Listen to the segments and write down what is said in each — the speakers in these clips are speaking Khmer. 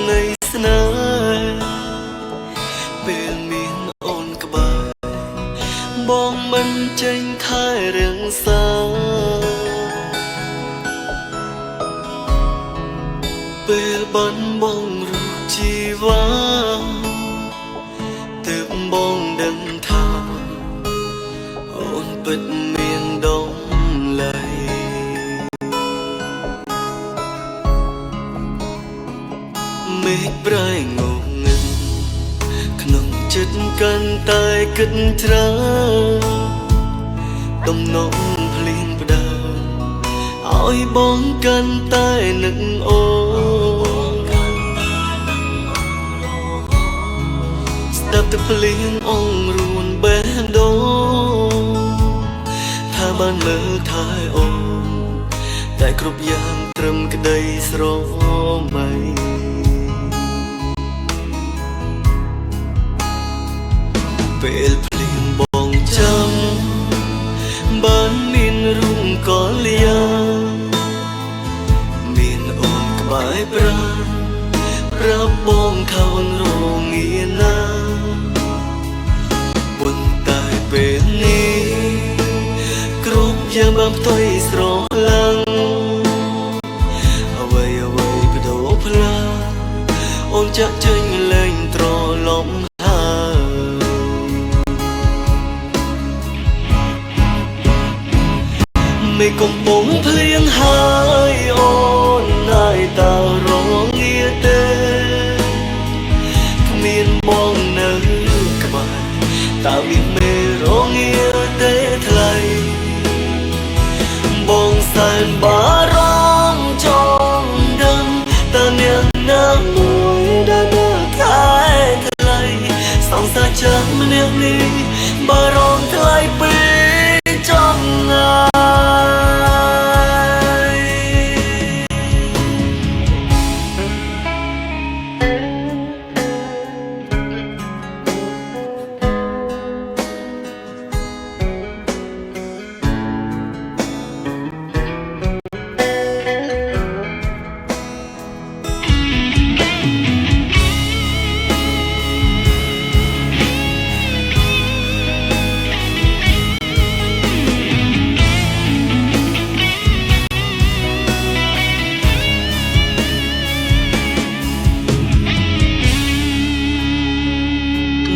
នៃស្នេហ៍ពេលមានអូនក្បែរបងមិនចេញថែរៀងសាពេលបានបងរូបជីវ៉ាទើបបងដឹងថាអូនពិតមានដំឡៃមេឃប្រែងងងឹងក្នុងចិត្តកាន់តែគិតច្រើនទំនងភ្លៀងផ្ដើមឲ្យបងកាន់តែនឹកអូនស្ដាប់តែភ្លៀងអងរួនបេះដូងថាបានមើលថែអូនតែគ្រប់យ៉ាងត្រឹមក្តីស្រមៃពេលភ្លៀងបងចាំបានមានរូបកលយ៉ាងមានអូនក្បែរប្រាណប្រាប់បងខោនរងាណាប៉ុន្តែពេលនេះគ្រប់យ៉ាងបានផ្ទុយស្រឡាំងអ្វីអ្វីបដូរផ្លាអូនចាក់ចេញលែងត្រឡប់មេឃកំពុងភ្លៀងហើយអូនណាយតើរងាទេគ្មានបងនៅក្បែរតើមានមេរងាទេថ្លៃបងសែនបារម្ភចង់ដឹងតើអ្នកណាមួយដែលមើលថែថ្លៃសង្សារចាស់ម្នាក់នេះបារម្ភថ្លៃពេកចំណា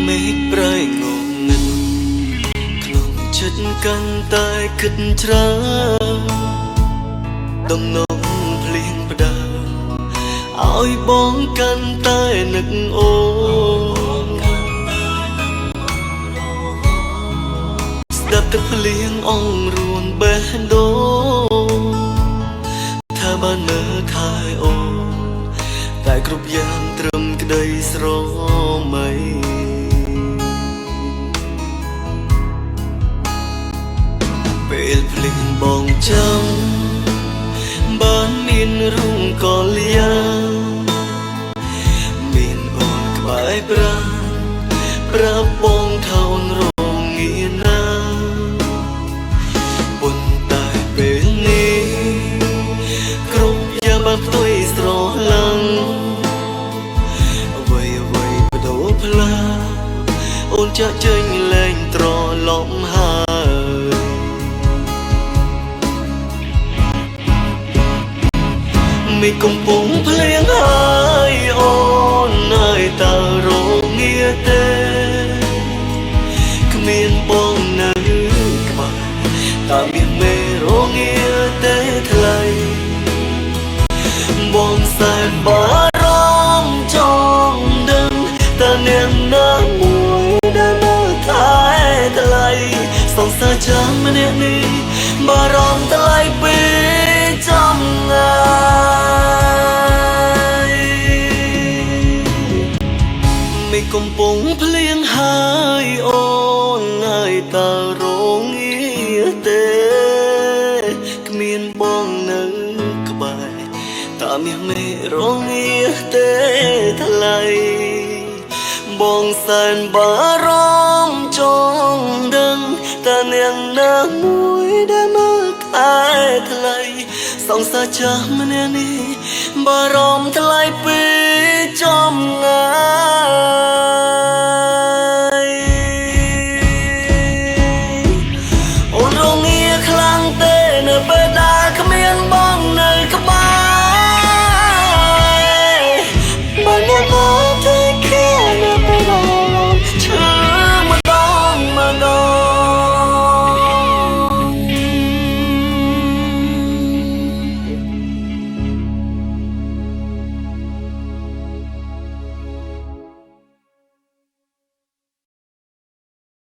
មេឃប្រែងងងឹងក្នុងចិត្តកាន់តែគិតច្រើនដំណងភ្លៀងផ្ដើមឲ្យបងកាន់តែនឹកអូនស្ដាប់តែភ្លៀងអងរួនបេះដូងថាបានមើលថែអូនតែគ្រប់យ៉ាងត្រឹមក្តីស្រមៃពេលភ្លៀងបងចាំបានមានរូបកលយ៉ាងមានអូនក្បែរប្រាណប្រាប់បងថោនរងាណាប៉ុន្តែពេលនេះគ្រប់យ៉ាងបានផ្ទុយស្រឡាំងអ្វីអ្វីបដូរផ្លាអូនចាក់ចេញលែងត្រឡប់ហើយមេឃកំពុងភ្លៀងហើយអូនណាយតើរងាទេគ្មានបងនៅក្បែរតើមានមេរងាទេថ្លៃបងសែនបារម្ភចង់ដឹងតើអ្នកណាមួយដែលមើលថែថ្លៃសង្សារចាស់ម្នាក់នេះបារម្ភថ្លៃពេកចំណាយមេឃកំពុងភ្លៀងហើយអូនណាយតើរងាទេគ្មានបងនៅក្បែរតើមានមេរងាទេថ្លៃបងសែនបារម្ភចង់ដឹងតើអ្នកណាមួយដែលមើលថែថ្លៃសង្សារចាស់ម្នាក់នេះបារម្ភថ្លៃពេក